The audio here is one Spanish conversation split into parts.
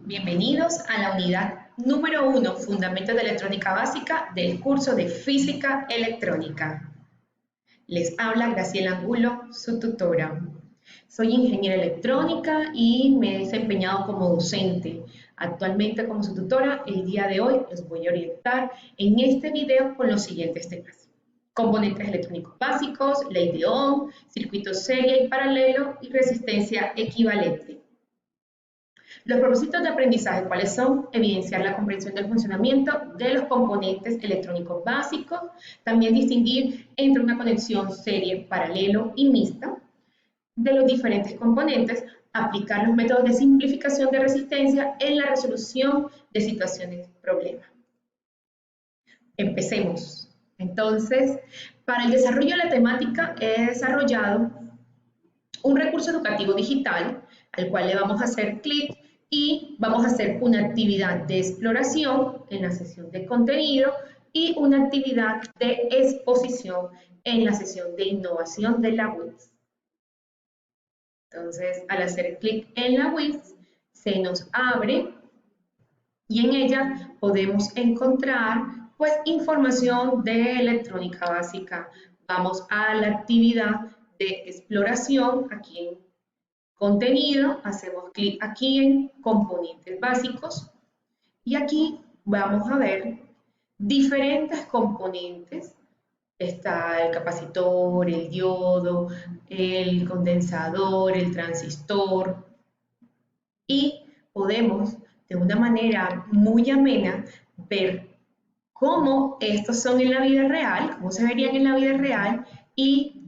Bienvenidos a la unidad número 1, Fundamentos de Electrónica Básica del curso de Física Electrónica. Les habla Graciela Angulo, su tutora. Soy ingeniera electrónica y me he desempeñado como docente. Actualmente como su tutora, el día de hoy los voy a orientar en este video con los siguientes temas. Componentes electrónicos básicos, ley de Ohm, circuitos serie y paralelo y resistencia equivalente. Los propósitos de aprendizaje, ¿cuáles son? Evidenciar la comprensión del funcionamiento de los componentes electrónicos básicos, también distinguir entre una conexión serie, paralelo y mixta de los diferentes componentes, aplicar los métodos de simplificación de resistencia en la resolución de situaciones problema. Empecemos. Entonces, para el desarrollo de la temática he desarrollado un recurso educativo digital al cual le vamos a hacer clic y vamos a hacer una actividad de exploración en la sesión de contenido y una actividad de exposición en la sesión de innovación de la WIS. Entonces, al hacer clic en la WIS, se nos abre y en ella podemos encontrar pues información de electrónica básica. Vamos a la actividad de exploración aquí en contenido, hacemos clic aquí en componentes básicos y aquí vamos a ver diferentes componentes. Está el capacitor, el diodo, el condensador, el transistor y podemos de una manera muy amena ver cómo estos son en la vida real, cómo se verían en la vida real y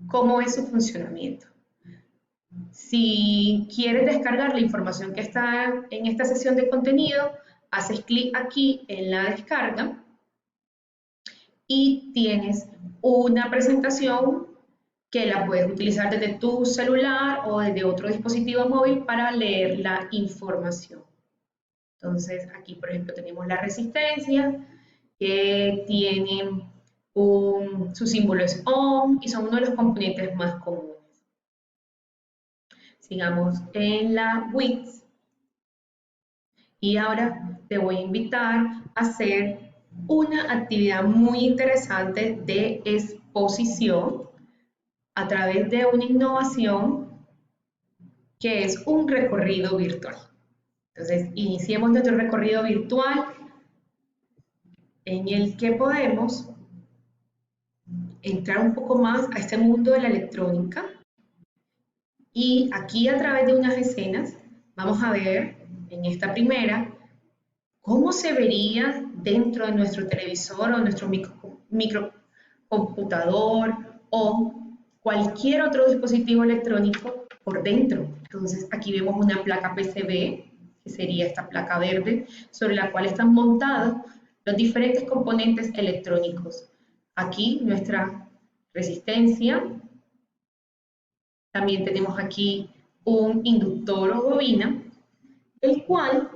cómo es su funcionamiento. Si quieres descargar la información que está en esta sesión de contenido, haces clic aquí en la descarga y tienes una presentación que la puedes utilizar desde tu celular o desde otro dispositivo móvil para leer la información. Entonces, aquí, por ejemplo, tenemos la resistencia, que tiene su símbolo es Ohm y son uno de los componentes más comunes. Sigamos en la WIS. Y ahora te voy a invitar a hacer una actividad muy interesante de exposición a través de una innovación que es un recorrido virtual. Entonces, iniciemos nuestro recorrido virtual en el que podemos entrar un poco más a este mundo de la electrónica. Y aquí a través de unas escenas vamos a ver en esta primera cómo se vería dentro de nuestro televisor o nuestro microcomputador o cualquier otro dispositivo electrónico por dentro. Entonces aquí vemos una placa PCB, que sería esta placa verde, sobre la cual están montados los diferentes componentes electrónicos. Aquí nuestra resistencia. También tenemos aquí un inductor o bobina, el cual,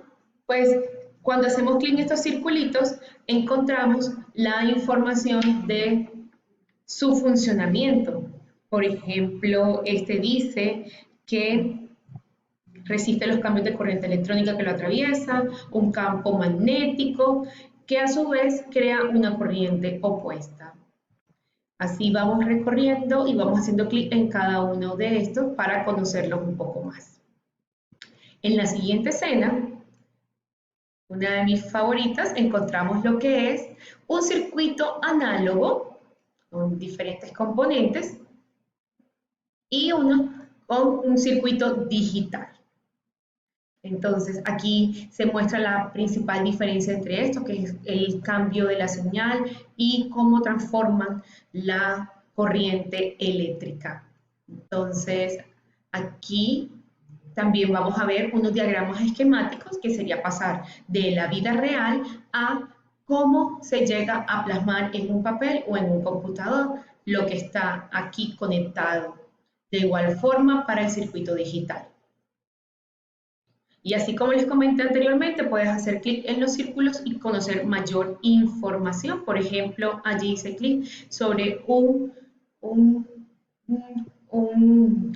pues, cuando hacemos clic en estos circulitos, encontramos la información de su funcionamiento. Por ejemplo, este dice que resiste los cambios de corriente electrónica que lo atraviesa, un campo magnético, que a su vez crea una corriente opuesta. Así vamos recorriendo y vamos haciendo clic en cada uno de estos para conocerlos un poco más. En la siguiente escena, una de mis favoritas, encontramos lo que es un circuito análogo con diferentes componentes y uno con un circuito digital. Entonces aquí se muestra la principal diferencia entre estos, que es el cambio de la señal y cómo transforman la corriente eléctrica. Entonces aquí también vamos a ver unos diagramas esquemáticos que sería pasar de la vida real a cómo se llega a plasmar en un papel o en un computador lo que está aquí conectado. De igual forma para el circuito digital. Y así como les comenté anteriormente, puedes hacer clic en los círculos y conocer mayor información. Por ejemplo, allí hice clic sobre un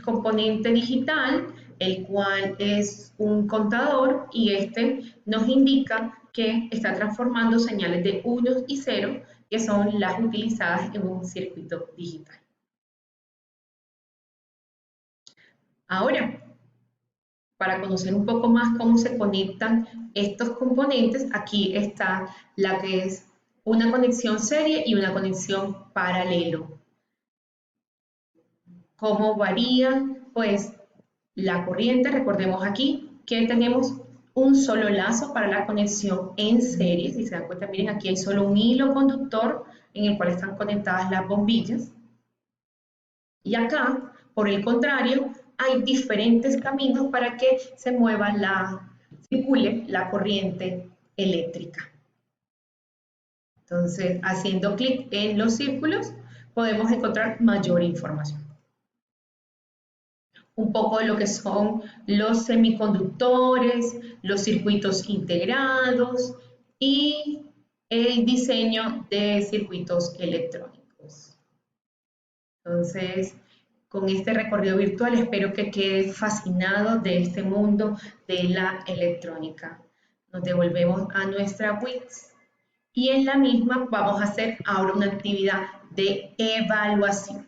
componente digital el cual es un contador y este nos indica que está transformando señales de unos y ceros, que son las utilizadas en un circuito digital. Ahora, para conocer un poco más cómo se conectan estos componentes, aquí está la que es una conexión serie y una conexión paralelo. ¿Cómo varía? Pues la corriente, recordemos aquí que tenemos un solo lazo para la conexión en serie. Si se dan cuenta, miren, aquí hay solo un hilo conductor en el cual están conectadas las bombillas. Y acá, por el contrario, hay diferentes caminos para que se mueva circule la corriente eléctrica. Entonces, haciendo clic en los círculos, podemos encontrar mayor información. Un poco de lo que son los semiconductores, los circuitos integrados y el diseño de circuitos electrónicos. Entonces, con este recorrido virtual espero que quede fascinado de este mundo de la electrónica. Nos devolvemos a nuestra WITS y en la misma vamos a hacer ahora una actividad de evaluación.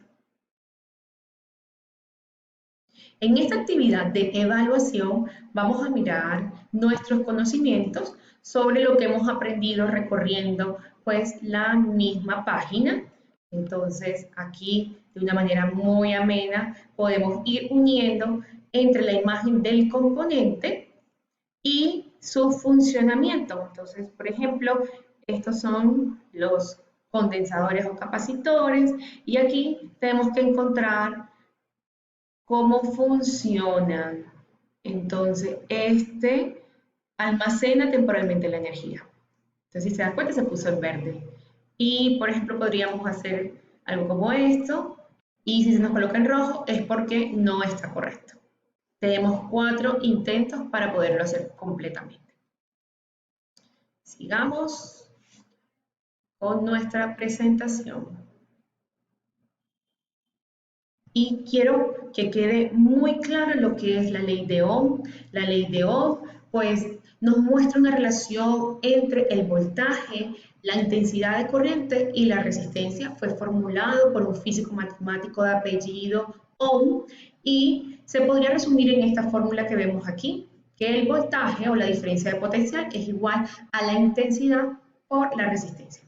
En esta actividad de evaluación vamos a mirar nuestros conocimientos sobre lo que hemos aprendido recorriendo pues la misma página. Entonces aquí de una manera muy amena podemos ir uniendo entre la imagen del componente y su funcionamiento. Entonces, por ejemplo, estos son los condensadores o capacitores y aquí tenemos que encontrar cómo funcionan. Entonces, este almacena temporalmente la energía. Entonces, si se dan cuenta, se puso en verde. Y, por ejemplo, podríamos hacer algo como esto. Y si se nos coloca en rojo, es porque no está correcto. Tenemos 4 intentos para poderlo hacer completamente. Sigamos con nuestra presentación. Y quiero que quede muy claro lo que es la ley de Ohm. La ley de Ohm, pues, nos muestra una relación entre el voltaje, la intensidad de corriente y la resistencia. Fue formulado por un físico matemático de apellido Ohm y se podría resumir en esta fórmula que vemos aquí, que el voltaje o la diferencia de potencial es igual a la intensidad por la resistencia.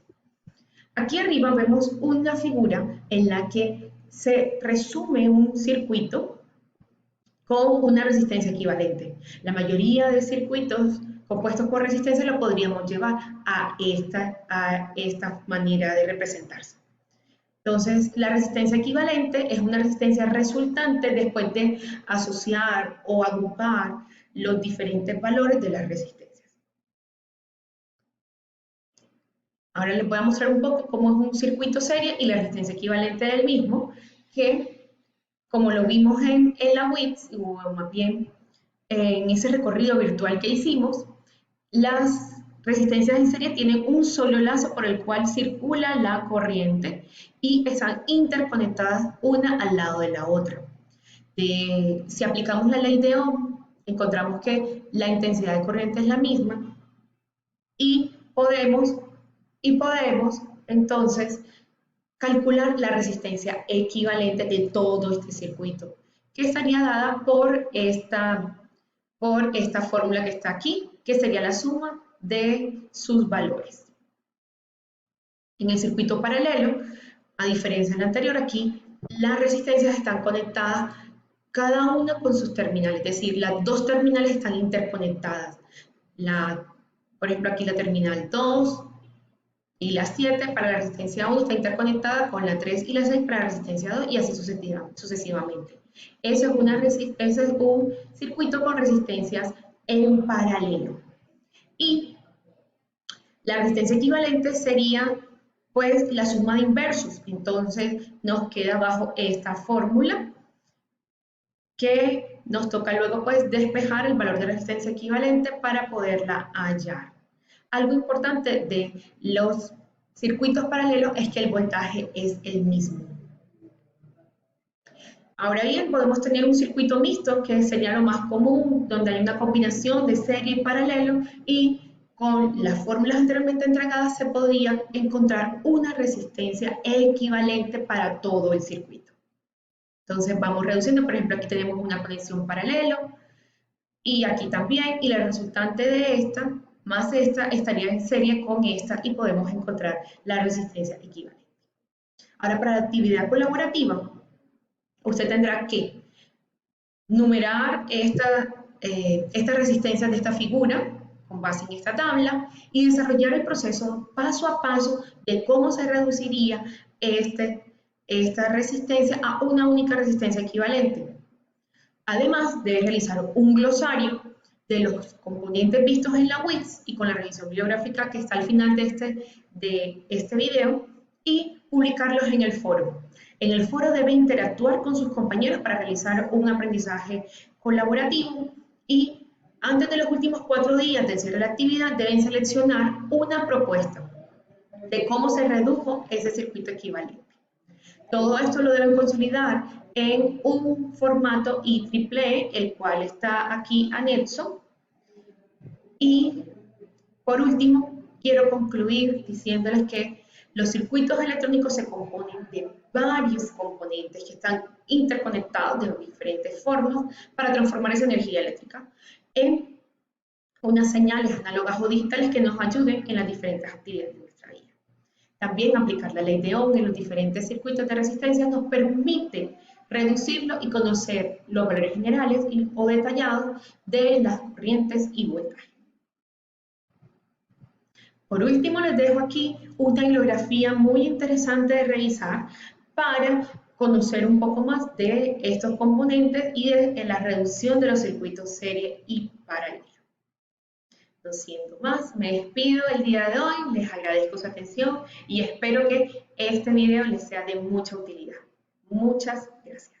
Aquí arriba vemos una figura en la que se resume un circuito con una resistencia equivalente. La mayoría de circuitos compuestos por resistencia lo podríamos llevar a esta manera de representarse. Entonces, la resistencia equivalente es una resistencia resultante después de asociar o agrupar los diferentes valores de las resistencias. Ahora les voy a mostrar un poco cómo es un circuito serie y la resistencia equivalente del mismo, que como lo vimos en la WITS, o más bien en ese recorrido virtual que hicimos, las resistencias en serie tienen un solo lazo por el cual circula la corriente y están interconectadas una al lado de la otra. Si aplicamos la ley de Ohm, encontramos que la intensidad de corriente es la misma y podemos entonces calcular la resistencia equivalente de todo este circuito, que estaría dada por esta fórmula que está aquí, que sería la suma de sus valores. En el circuito paralelo, a diferencia del anterior, aquí las resistencias están conectadas cada una con sus terminales, es decir, las dos terminales están interconectadas. Por ejemplo, aquí la terminal 2 y la 7 para la resistencia 1 está interconectada con la 3 y la 6 para la resistencia 2 y así sucesivamente. Eso es un circuito con resistencias en paralelo. Y la resistencia equivalente sería pues la suma de inversos. Entonces nos queda bajo esta fórmula que nos toca luego pues despejar el valor de resistencia equivalente para poderla hallar. Algo importante de los circuitos paralelos es que el voltaje es el mismo. Ahora bien, podemos tener un circuito mixto, que sería lo más común, donde hay una combinación de serie y paralelo, y con las fórmulas anteriormente entregadas se podría encontrar una resistencia equivalente para todo el circuito. Entonces vamos reduciendo, por ejemplo, aquí tenemos una conexión paralelo, y aquí también, y la resultante de esta más esta estaría en serie con esta, y podemos encontrar la resistencia equivalente. Ahora, para la actividad colaborativa, usted tendrá que numerar estas resistencias de esta figura con base en esta tabla y desarrollar el proceso paso a paso de cómo se reduciría esta resistencia a una única resistencia equivalente. Además, debe realizar un glosario de los componentes vistos en la WIS y con la revisión bibliográfica que está al final de este video, y publicarlos en el foro. En el foro debe interactuar con sus compañeros para realizar un aprendizaje colaborativo, y antes de los últimos 4 días del cierre de la actividad deben seleccionar una propuesta de cómo se redujo ese circuito equivalente. Todo esto lo deben consolidar en un formato IEEE, el cual está aquí anexo. Y por último, quiero concluir diciéndoles que los circuitos electrónicos se componen de varios componentes que están interconectados de diferentes formas para transformar esa energía eléctrica en unas señales análogas o digitales que nos ayuden en las diferentes actividades de nuestra vida. También aplicar la ley de Ohm en los diferentes circuitos de resistencia nos permite reducirlo y conocer los valores generales o detallados de las corrientes y voltajes. Por último, les dejo aquí una bibliografía muy interesante de revisar para conocer un poco más de estos componentes y de la reducción de los circuitos serie y paralelo. No siendo más, me despido el día de hoy, les agradezco su atención y espero que este video les sea de mucha utilidad. Muchas gracias.